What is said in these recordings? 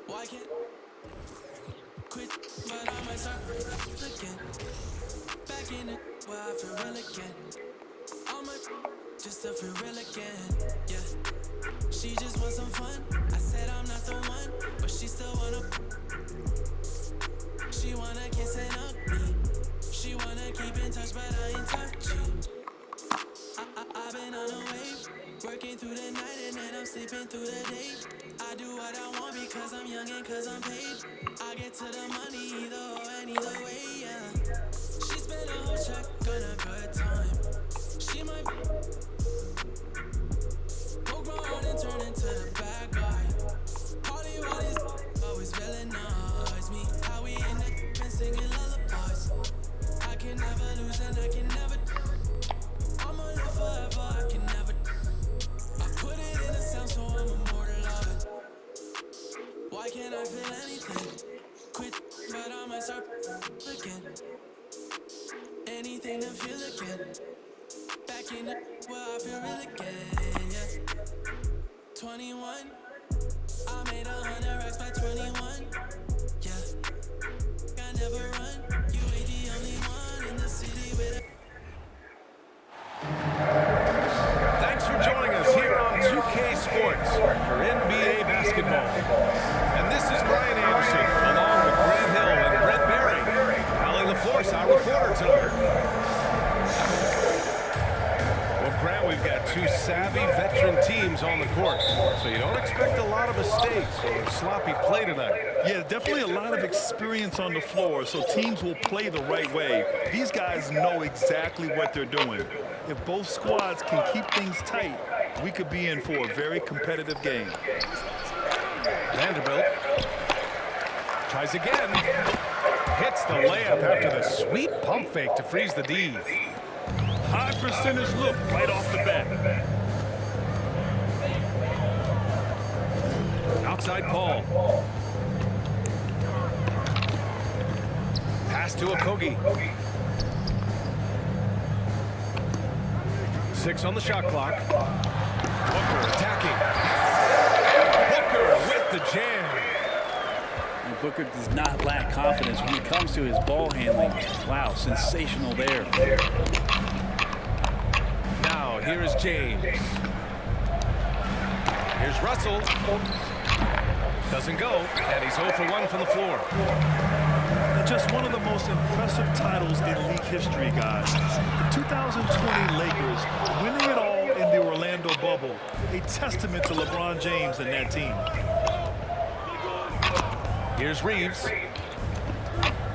Why can't quit, but I might start again. Back in it, where I feel real again. All my just to feel real again. Yeah, she just wants some fun. I said I'm not the one, but she still wanna. She wanna kiss and hug me. She wanna keep in touch, but I ain't touching. I've been on a wave, working through the night and then I'm sleeping through the day. I do what I want because I'm young and cause I'm paid. I get to the money either or and either way, yeah. She spent a whole check on a good time. She might go grown and turn into the bad guy. Party while these always villainize me. How we in the and singing lullabies. I can never lose and I can never. I'ma live forever, I can never. I put it in the sound so I'm immortalized. Why can't I feel anything? Quit, but I might start again. Anything to feel again. Back in the where I feel real again, yeah. 21, I made 100 racks by 21, yeah. I never run, you ain't the only one in the city with a. Thanks for joining us here on 2K Sports for NBA basketball. And this is Brian Anderson, along with Grant Hill and Brent Berry. Allie LaForce, our reporter tonight. Well, Grant, we've got two savvy veteran teams on the court, so you don't expect a lot of mistakes or sloppy play tonight. Yeah, definitely a lot of experience on the floor, so teams will play the right way. These guys know exactly what they're doing. If both squads can keep things tight, we could be in for a very competitive game. Vanderbilt tries again. Hits the layup after the sweet pump fake to freeze the D. High percentage look right off the bat. Outside Paul. Pass to Okogie. 6 on the shot clock. Booker attacking. Booker with the jam. And Booker does not lack confidence when it comes to his ball handling. Wow, sensational there. Now here is James. Here's Russell. Doesn't go, and he's 0 for 1 from the floor. Just one of the most impressive titles in league history, guys. The 2020 Lakers winning it all in the Orlando bubble. A testament to LeBron James and that team. Here's Reeves.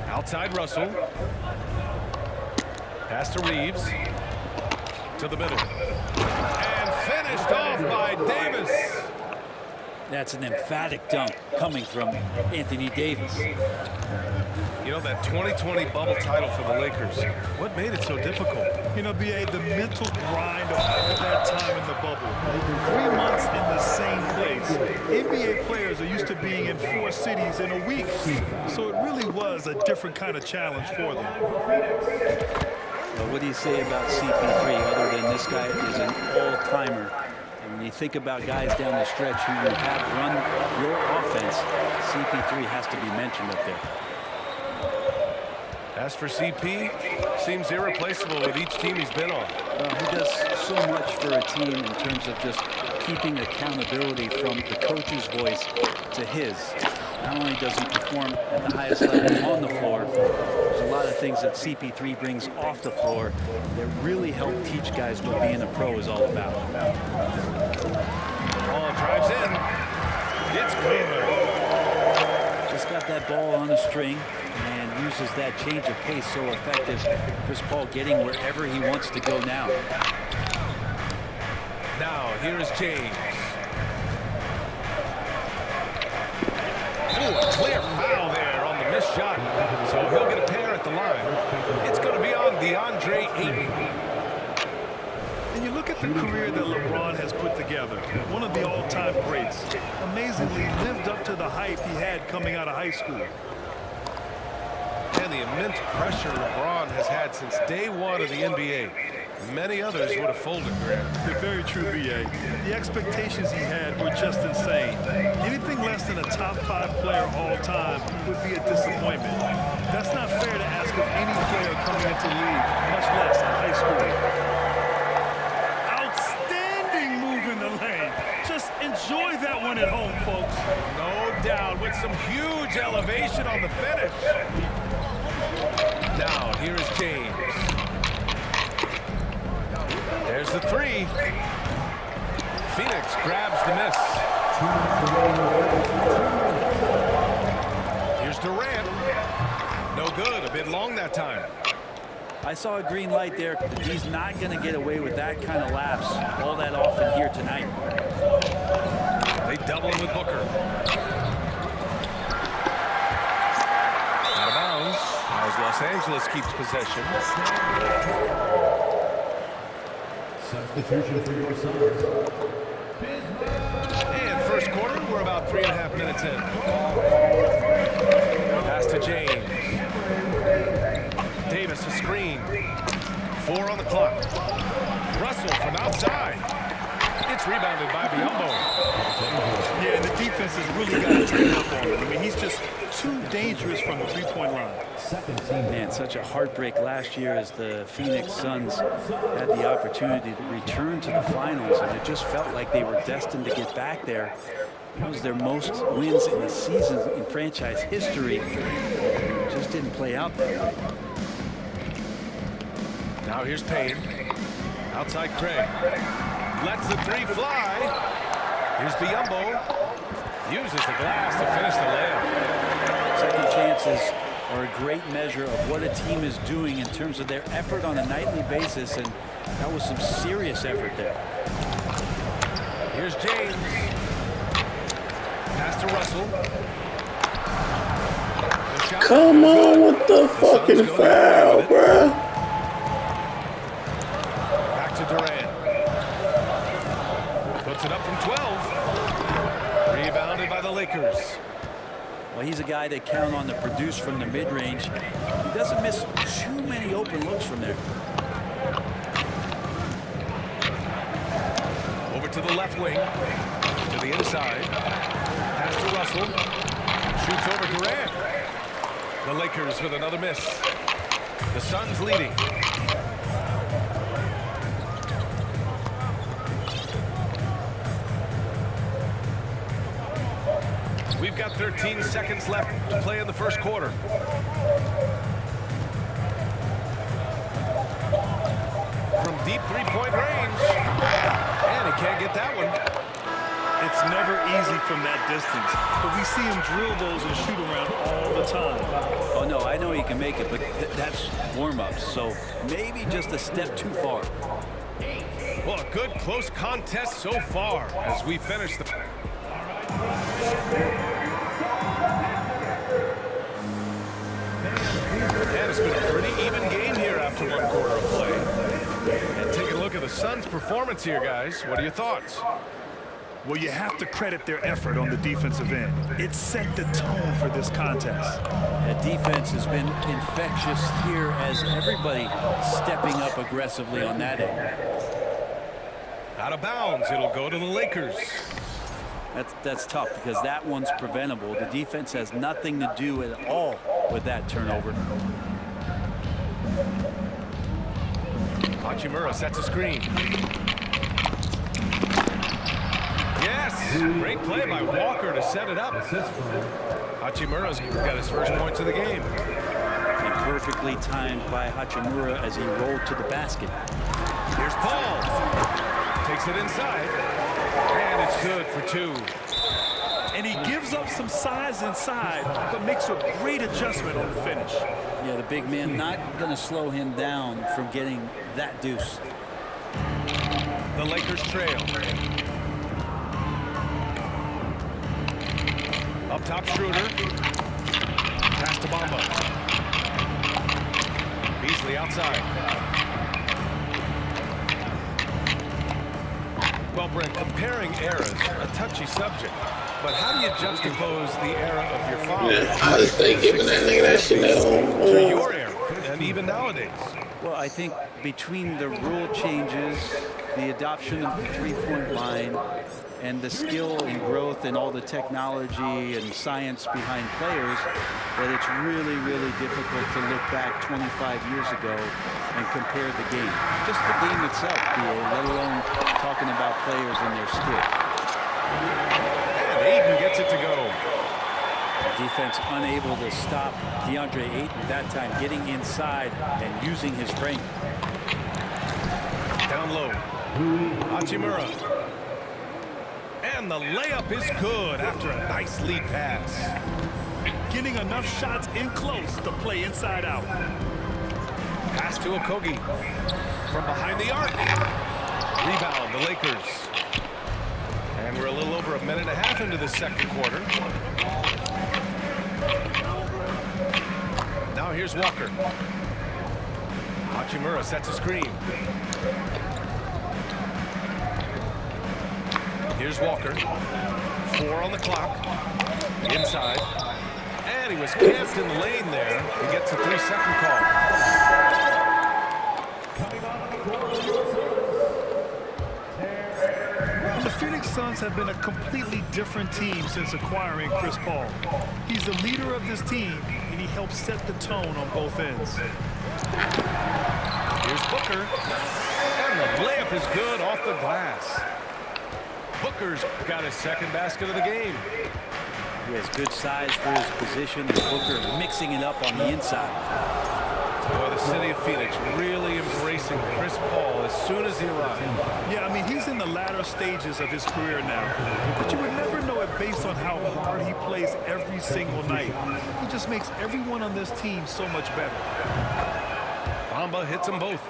Outside Russell. Pass to Reeves. To the middle. And finished off by Davis. That's an emphatic dunk coming from Anthony Davis. You know, that 2020 bubble title for the Lakers, what made it so difficult? You know, B.A., the mental grind of all that time in the bubble. 3 months in the same place. NBA players are used to being in 4 cities in a week. So it really was a different kind of challenge for them. Well, what do you say about CP3 other than this guy is an all-timer? And when you think about guys down the stretch who you have run your offense, CP3 has to be mentioned up there. As for CP, seems irreplaceable with each team he's been on. He does so much for a team in terms of just keeping accountability from the coach's voice to his. Not only does he perform at the highest level on the floor, there's a lot of things that CP3 brings off the floor that really help teach guys what being a pro is all about. Ball drives in. It's good. Just got that ball on a string and uses that change of pace so effective. Chris Paul getting wherever he wants to go now. Now, here is James. Ooh, a clear foul there on the missed shot. So he'll get a pair at the line. It's going to be on DeAndre Ayton. And you look at the career that LeBron has put together, one of the all-time greats. Amazingly lived up to the hype he had coming out of high school. And the immense pressure LeBron has had since day one of the NBA. Many others would have folded, Grant. They're very true, B.A. The expectations he had were just insane. Anything less than a top 5 player all time would be a disappointment. That's not fair to ask of any player coming into the league, much less in high school. Outstanding move in the lane. Just enjoy that one at home, folks. No doubt, with some huge elevation on the finish. Now, here is James. There's the 3. Phoenix grabs the miss. Here's Durant. No good, a bit long that time. I saw a green light there. He's not going to get away with that kind of lapse all that often here tonight. They double him with Booker. Out of bounds as Los Angeles keeps possession. Substitution for your Suns. And first quarter, we're about 3.5 minutes in. Pass to James. Davis a screen. 4 on the clock. Russell from outside. It's rebounded by Biyombo. Yeah, and the defense has really got to tighten up on him. I mean, he's just too dangerous from the three-point line. Man, such a heartbreak last year as the Phoenix Suns had the opportunity to return to the finals, and it just felt like they were destined to get back there. It was their most wins in a season in franchise history. It just didn't play out that way. Now here's Payne. Outside Craig. Lets the 3 fly. Here's Biyombo. Uses the glass to finish the layup. Second chances are a great measure of what a team is doing in terms of their effort on a nightly basis, and that was some serious effort there. Here's James. Pass to Russell. Come on with the fucking foul, bruh. Back to Durant. Puts it up from 12. Rebounded by the Lakers. Well, he's a guy they count on to produce from the mid-range. He doesn't miss too many open looks from there. Over to the left wing. To the inside. Pass to Russell. Shoots over Durant. The Lakers with another miss. The Suns leading. We've got 13 seconds left to play in the first quarter. From deep three-point range. And he can't get that one. It's never easy from that distance, but we see him drill those and shoot around all the time. Oh, no, I know he can make it, but that's warm-ups, so maybe just a step too far. Well, a good close contest so far as we finish the... And it's been a pretty even game here after 1 quarter of play. And take a look at the Suns' performance here, guys. What are your thoughts? Well, you have to credit their effort on the defensive end. It set the tone for this contest. The defense has been infectious here as everybody stepping up aggressively on that end. Out of bounds, it'll go to the Lakers. That's tough because that one's preventable. The defense has nothing to do at all with that turnover. Hachimura sets a screen. Yes! Great play by Walker to set it up. Hachimura's got his first points of the game. And perfectly timed by Hachimura as he rolled to the basket. Here's Paul. Takes it inside. And it's good for 2. And he gives up some size inside, but makes a great adjustment on the finish. Yeah, the big man not going to slow him down from getting that deuce. The Lakers trail. Up top, Schroeder. Pass to Bamba. Beasley outside. Well, Brent, comparing eras, a touchy subject. But how do you juxtapose the era of your father Yeah, I just think giving that nigga that shit at home. to your era, and even nowadays? Well, I think between the rule changes, the adoption of the three-point line, and the skill and growth and all the technology and science behind players, that it's really, really difficult to look back 25 years ago and compare the game. Just the game itself, BA, let alone talking about players and their skills. And Ayton gets it to go. Defense unable to stop DeAndre Ayton that time, getting inside and using his frame. Down low. Hachimura. And the layup is good after a nice lead pass. Getting enough shots in close to play inside out. Pass to Okogie. From behind the arc. Rebound, the Lakers. And we're a little over a minute and a half into the second quarter. Now here's Walker. Hachimura sets a screen. Here's Walker. 4 on the clock. Inside. And he was camped in the lane there. He gets a 3-second call. The Phoenix Suns have been a completely different team since acquiring Chris Paul. He's the leader of this team, and he helps set the tone on both ends. Here's Booker. And the layup is good off the glass. Booker's got his second basket of the game. He has good size for his position. Booker mixing it up on the inside. Boy, the city of Phoenix really embracing Chris Paul as soon as he arrived. Yeah, I mean, he's in the latter stages of his career now. But you would never know it based on how hard he plays every single night. He just makes everyone on this team so much better. Bamba hits them both.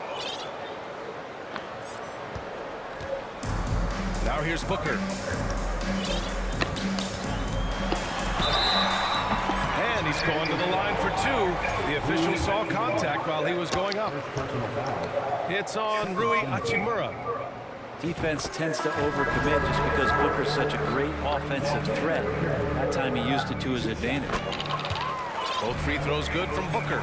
Now here's Booker. And he's going to the line for 2. The official saw contact while he was going up. It's on Rui Hachimura. Defense tends to overcommit just because Booker's such a great offensive threat. That time he used it to his advantage. Both free throws good from Booker.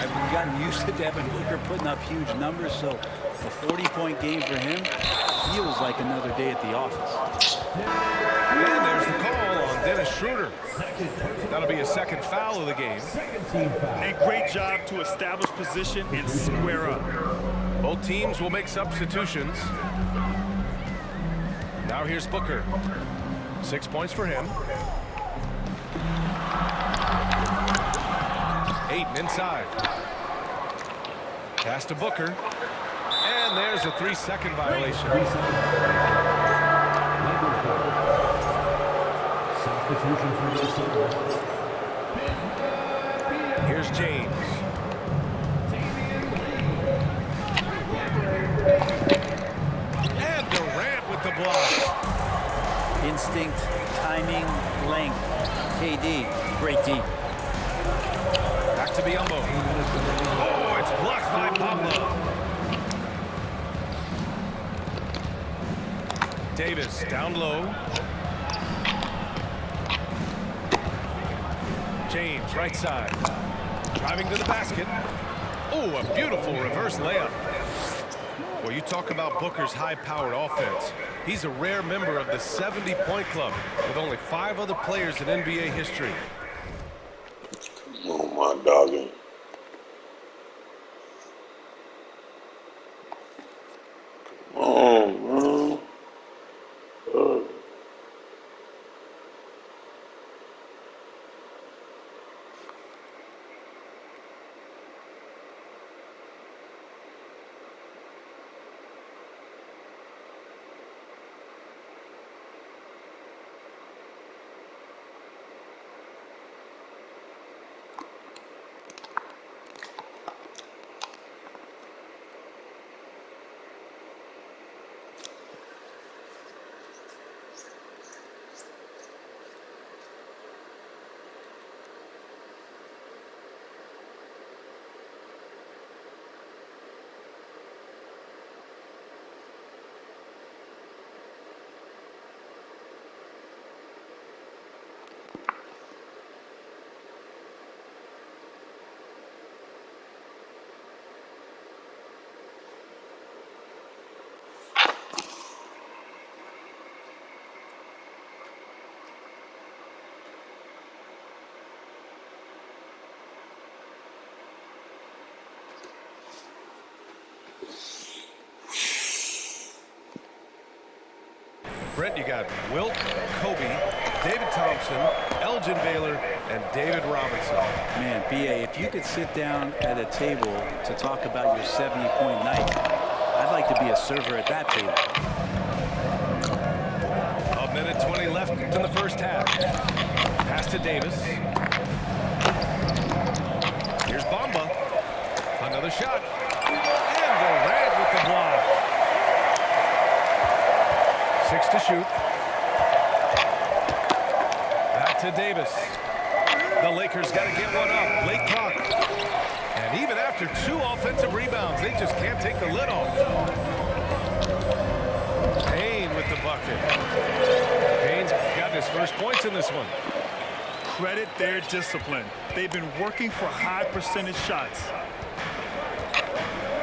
I've gotten used to Devin Booker putting up huge numbers, so a 40-point game for him feels like another day at the office. And there's the call on Dennis Schroeder. That'll be a second foul of the game. A great job to establish position and square up. Both teams will make substitutions. Now here's Booker. 6 points for him. Ayton inside. Pass to Booker. And there's a 3-second violation. Here's James. And Durant with the block. Instinct, timing, length. KD, great D. Back to Biyombo. Oh, it's blocked by Bamba. Davis down low. James right side. Driving to the basket. Oh, a beautiful reverse layup. Well, you talk about Booker's high-powered offense. He's a rare member of the 70-point club with only 5 other players in NBA history. Oh, my doggy. Oh, man. Brent, you got Wilt, Kobe, David Thompson, Elgin Baylor, and David Robinson. Man, B.A., if you could sit down at a table to talk about your 70-point night, I'd like to be a server at that table. A minute 20 left in the first half. Pass to Davis. Here's Bamba. Another shot. And Durant with the block. 6 to shoot. Back to Davis. The Lakers got to get one up. Late clock. And even after 2 offensive rebounds, they just can't take the lid off. Payne with the bucket. Payne's got his first points in this one. Credit their discipline. They've been working for high percentage shots.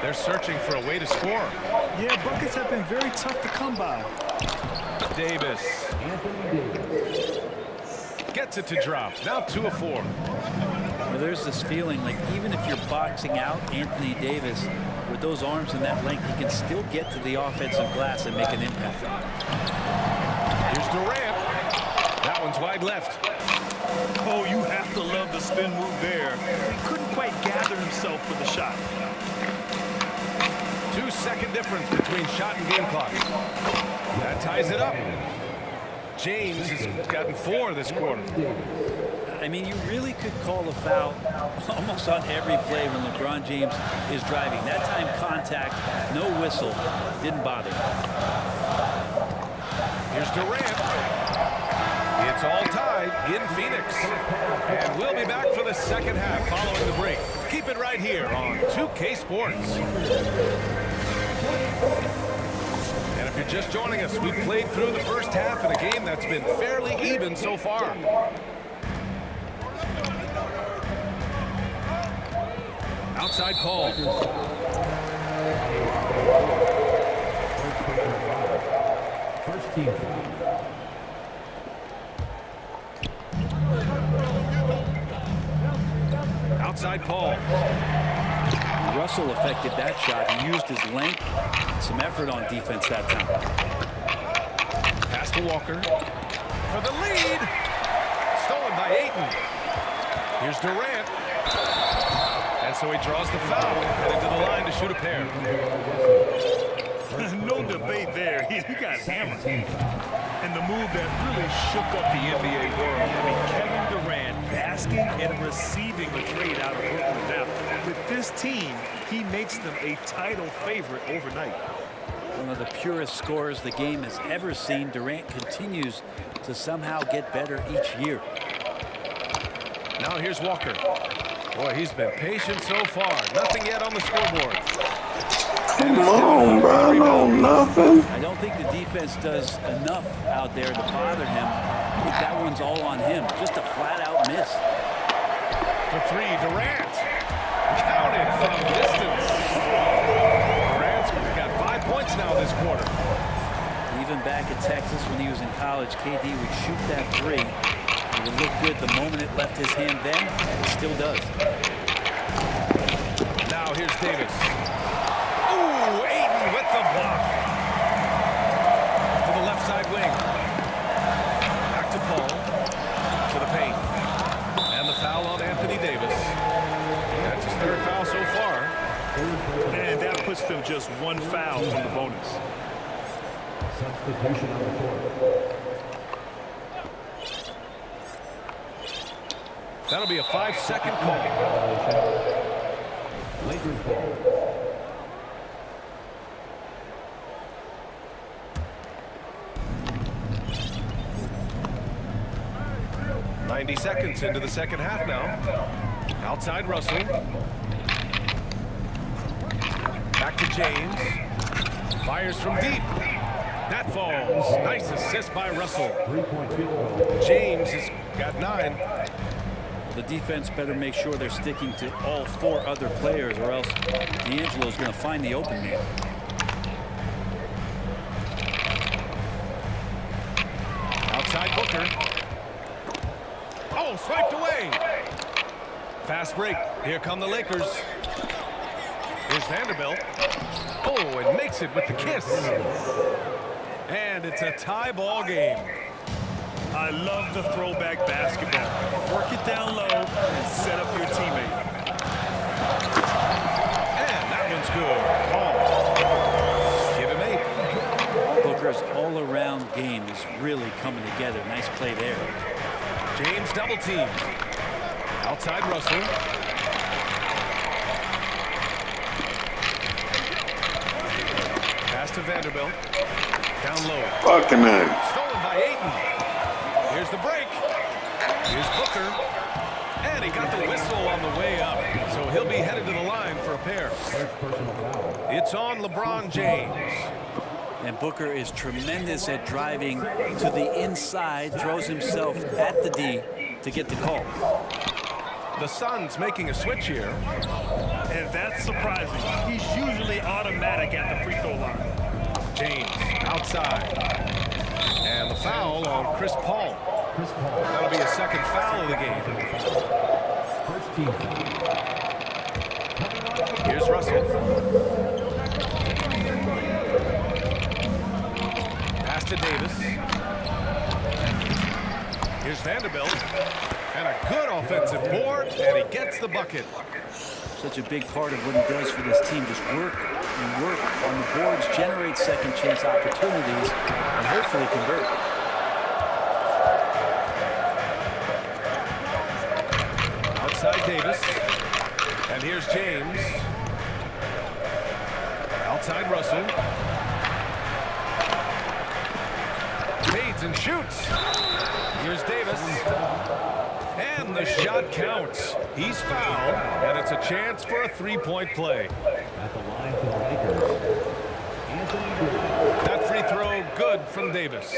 They're searching for a way to score. Yeah, buckets have been very tough to come by. Davis gets it to drop. Now 2 of 4. Well, there's this feeling like even if you're boxing out Anthony Davis with those arms and that length, he can still get to the offensive glass and make an impact. Here's Durant. That one's wide left. Oh, you have to love the spin move there. He couldn't quite gather himself for the shot. 2-second difference between shot and game clock. That ties it up. James has gotten 4 this quarter. I mean, you really could call a foul almost on every play when LeBron James is driving. That time contact, no whistle, didn't bother. Here's Durant. It's all tied in Phoenix. And we'll be back for the second half following the break. Keep it right here on 2K Sports. And if you're just joining us, we've played through the first half in a game that's been fairly even so far. Outside call. First team foul. Outside call. Russell affected that shot. He used his length, some effort on defense that time. Pass to Walker for the lead. Stolen by Ayton. Here's Durant. And so he draws the foul, heading to the line to shoot a pair. No debate there. He got hammered. And the move that really shook up the NBA world. I mean, Kevin Durant basking and receiving the trade out of Brooklyn. Now, with this team, he makes them a title favorite overnight. One of the purest scorers the game has ever seen. Durant continues to somehow get better each year. Now here's Walker. Boy, he's been patient so far. Nothing yet on the scoreboard. Come on, bro. No, nothing. I don't think the defense does enough out there to bother him. I think that one's all on him. Just a flat-out miss. For 3, Durant. Counted from distance. Durant's got 5 points now this quarter. Even back at Texas when he was in college, KD would shoot that 3. It would look good the moment it left his hand then. It still does. Now here's Davis. Ooh, Ayton with the block. To the left side wing. Back to Paul. To the paint. And the foul on Anthony Davis. That's his 3rd foul so far. And that puts them just 1 foul from the bonus. Substitution on the court. That'll be a 5-second call. Lakers ball. .90 seconds into the second half now. Outside Russell. Back to James. Fires from deep. That falls. Nice assist by Russell. 3-point field goal. James has got 9. The defense better make sure they're sticking to all 4 other players, or else D'Angelo's going to find the open man. Outside Booker. Oh, swiped away. Fast break. Here come the Lakers. Here's Vanderbilt. Oh, and makes it with the kiss. And it's a tie ball game. I love the throwback basketball. Work it down low and set up your teammate. And that one's good. Give him 8. Booker's all-around game is really coming together. Nice play there. James double teamed. Outside Russell. Pass to Vanderbilt. Down low. Fucking nice. Stolen by Ayton. Here's the break. Here's Booker. And he got the whistle on the way up. So he'll be headed to the line for a pair. It's on LeBron James. And Booker is tremendous at driving to the inside, throws himself at the D to get the call. The Suns making a switch here. And that's surprising. He's usually automatic at the free throw line. James outside. And the foul on Chris Paul. That'll be a second foul of the game. First team foul. Here's Russell. Pass to Davis. Here's Vanderbilt. And a good offensive board, and he gets the bucket. Such a big part of what he does for this team. Just work and work on the boards, generate second chance opportunities, and hopefully convert. Outside Davis. And here's James. Outside Russell. Fades and shoots. Here's Davis. And the shot counts. He's fouled, and it's a chance for a three-point play. At the line for the Lakers, Anthony Davis. That free throw good from Davis.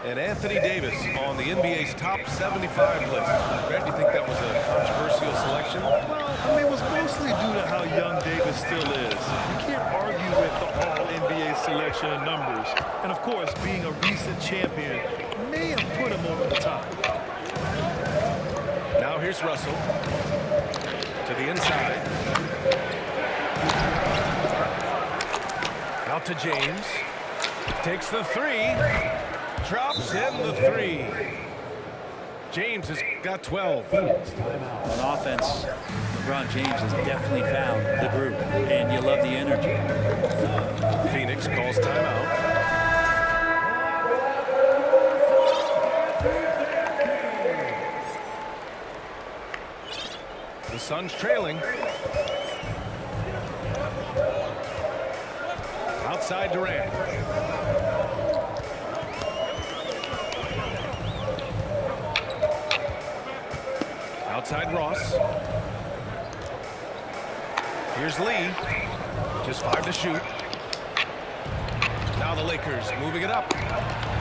And Anthony Davis on the NBA's top 75 list. Grant, do you think that was a controversial selection? Well, I mean, it was mostly due to how young Davis still is. You can't argue with the All-NBA selection and numbers. And, of course, being a recent champion may have put him over the top. Now here's Russell. To the inside. Out to James. Takes the three. Drops in the three. James has got 12. On offense, LeBron James has definitely found the groove, and you love the energy. Phoenix calls timeout. The Suns trailing. Outside Durant. Outside Ross. Here's Lee. Just 5 to shoot. Now the Lakers moving it up.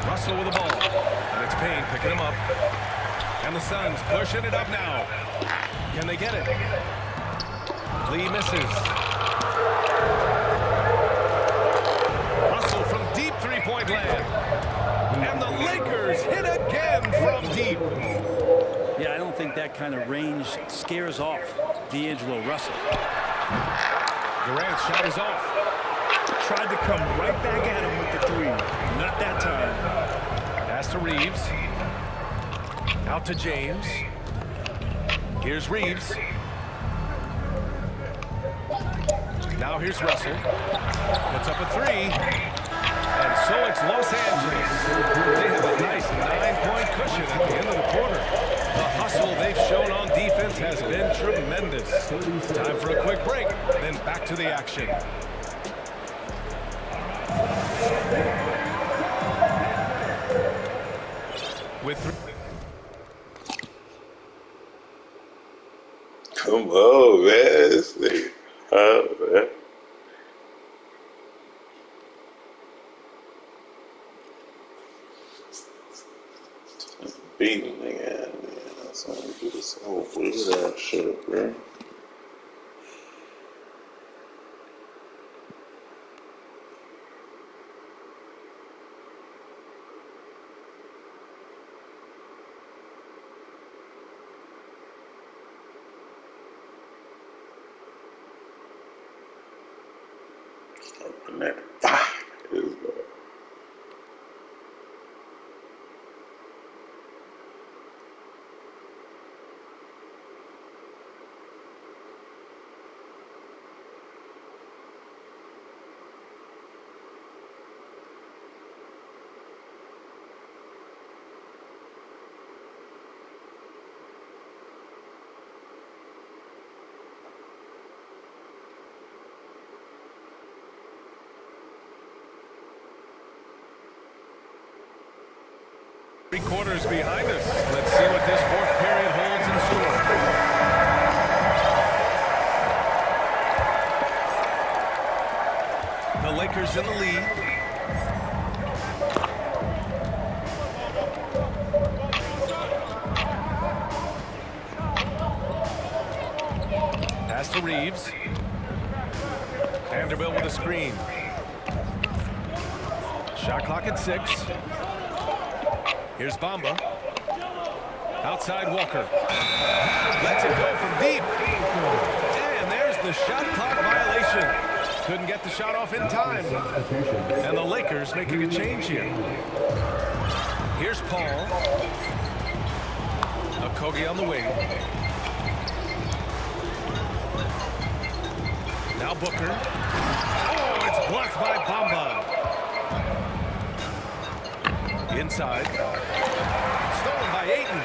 Russell with the ball. And it's Payne picking him up. And the Suns pushing it up now. Can they get it? Lee misses. Russell from deep three-point land. And the Lakers hit again from deep. Yeah, I don't think that kind of range scares off D'Angelo Russell. Durant's shot is off. Tried to come right back at him with the three. Not that time. Pass to Reeves. Out to James. Here's Reeves. Now here's Russell. Puts up a three. And so it's Los Angeles. They have a nice 9-point cushion at the end of the quarter. The hustle they've shown on defense has been tremendous. Time for a quick break, then back to the action. With Come on, man. This nigga. Oh, man. Beating nigga, man. That's how we do this whole weird ass shit, bro. Open that. Is quarters behind us. Let's see what this fourth period holds in store. The Lakers in the lead. Pass to Reeves. Vanderbilt with a screen. Shot clock at 6. Here's Bamba. Outside Walker. Lets it go from deep. And there's the shot clock violation. Couldn't get the shot off in time. And the Lakers making a change here. Here's Paul. Okogie on the wing. Now Booker. Oh, it's blocked by Bamba. Inside. Stolen by Ayton.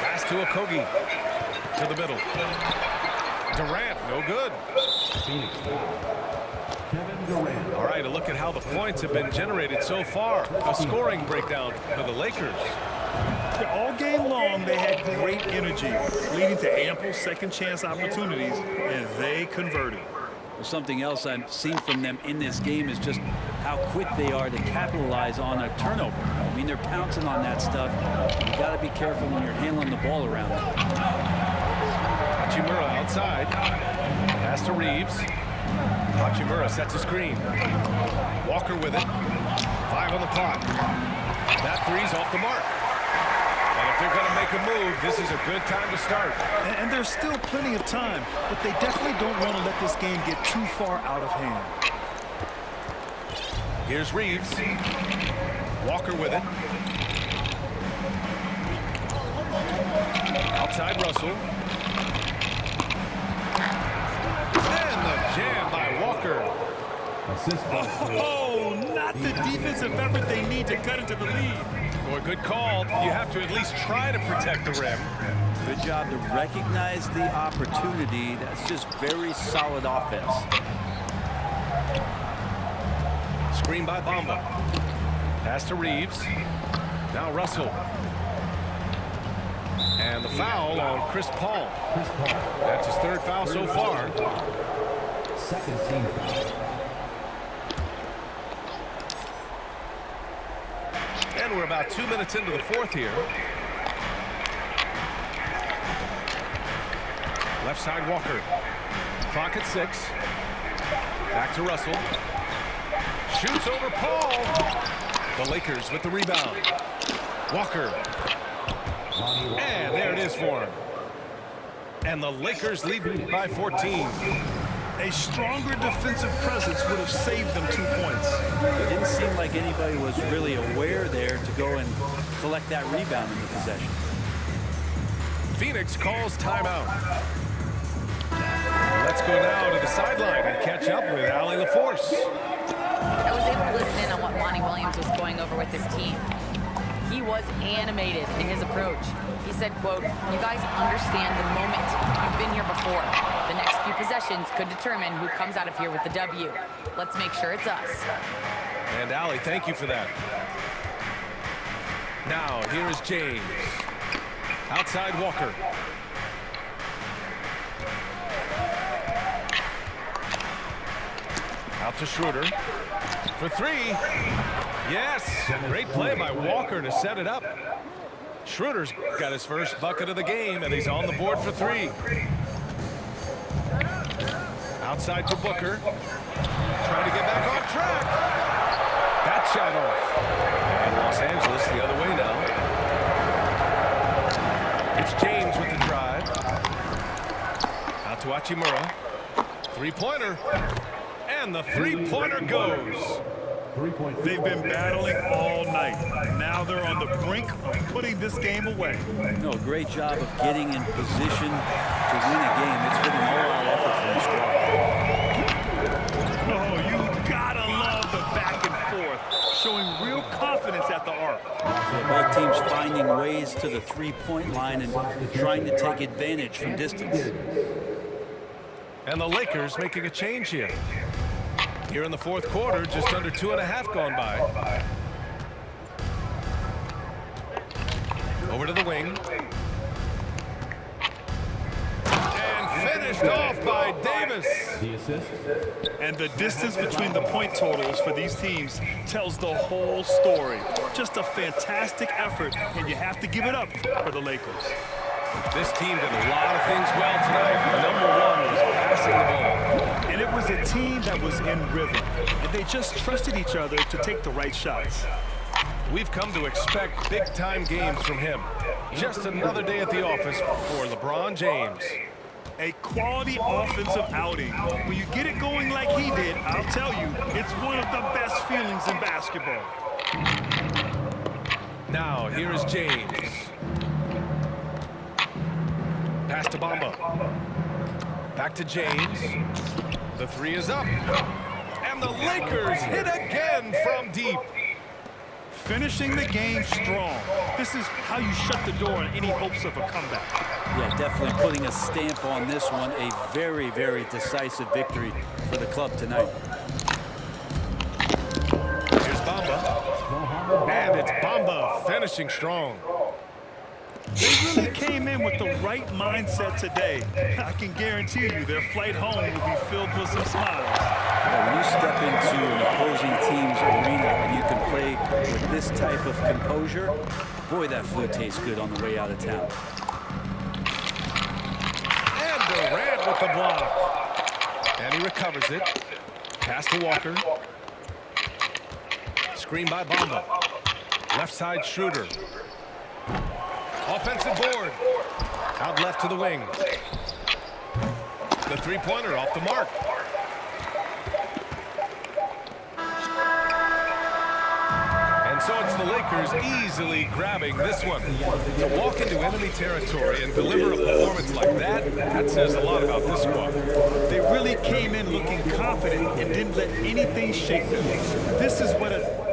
Pass to Okogie. To the middle. Durant, no good. Kevin Durant. All right, a look at how the points have been generated so far. A scoring breakdown for the Lakers. All game long, they had great energy, leading to ample second chance opportunities, and they converted. Well, something else I've seen from them in this game is just how quick they are to capitalize on a turnover. I mean, they're pouncing on that stuff. You got to be careful when you're handling the ball around them. Hachimura outside. Pass to Reeves. Hachimura sets a screen. Walker with it. 5 on the clock. That three's off the mark. And if they're going to make a move, this is a good time to start. And there's still plenty of time, but they definitely don't want to let this game get too far out of hand. Here's Reeves. Walker with it. Outside Russell. And the jam by Walker. Assist Oh, not the defensive effort they need to cut into the lead. Boy, good call. You have to at least try to protect the rim. Good job to recognize the opportunity. That's just very solid offense. Screen by Bamba. Pass to Reeves. Now Russell. And the foul on Chris Paul. That's his 3rd foul so far. Second team foul. And we're about 2 minutes into the 4th here. Left side Walker. Clock at 6. Back to Russell. Shoots over Paul. The Lakers with the rebound. Walker. And there it is for him. And the Lakers lead by 14. A stronger defensive presence would have saved them 2 points. It didn't seem like anybody was really aware there to go and collect that rebound in the possession. Phoenix calls timeout. Let's go now to the sideline and catch up with Allie LaForce. I was able to listen in on what Monty Williams was going over with his team. He was animated in his approach. He said, quote, "You guys understand the moment. You've been here before. The next few possessions could determine who comes out of here with the W. Let's make sure it's us." And Allie, thank you for that. Now, here is James. Outside Walker. Out to Schroeder. For 3. Yes, great play by Walker to set it up. Schroeder's got his first bucket of the game, and he's on the board for 3. Outside to Booker. Trying to get back on track. That shot off. And Los Angeles the other way now. It's James with the drive. Out to Hachimura. 3-pointer. And the 3-pointer goes. They've been battling all night. Now they're on the brink of putting this game away. No, great job of getting in position to win a game. It's been an all-out effort from the squad. Oh, you gotta love the back and forth, showing real confidence at the arc. Both teams finding ways to the three-point line and trying to take advantage from distance. And the Lakers making a change here. Here in the 4th quarter, just under 2.5 gone by. to the wing. And finished off by Davis. The assist. And the distance between the point totals for these teams tells the whole story. Just a fantastic effort, and you have to give it up for the Lakers. This team did a lot of things well tonight. Number one was passing the ball. And it was a team that was in rhythm, and they just trusted each other to take the right shots. We've come to expect big-time games from him. Just another day at the office for LeBron James. A quality offensive outing. When you get it going like he did, I'll tell you, it's one of the best feelings in basketball. Now, here is James. Pass to Bamba. Back to James. The three is up. And the Lakers hit again from deep. Finishing the game strong. This is how you shut the door on any hopes of a comeback. Yeah, definitely putting a stamp on this one. A very, very decisive victory for the club tonight. Here's Bamba. And it's Bamba finishing strong. They really came in with the right mindset today. I can guarantee you their flight home will be filled with some smiles. When you step into an opposing team's arena and you can play with this type of composure, boy, that food tastes good on the way out of town. And Durant with the block. And he recovers it. Pass to Walker. Screen by Bamba. Left side Schroeder. Offensive board. Out left to the wing. The three-pointer off the mark. And so it's the Lakers easily grabbing this one. To walk into enemy territory and deliver a performance like that, that says a lot about this squad. They really came in looking confident and didn't let anything shake them. This is what a...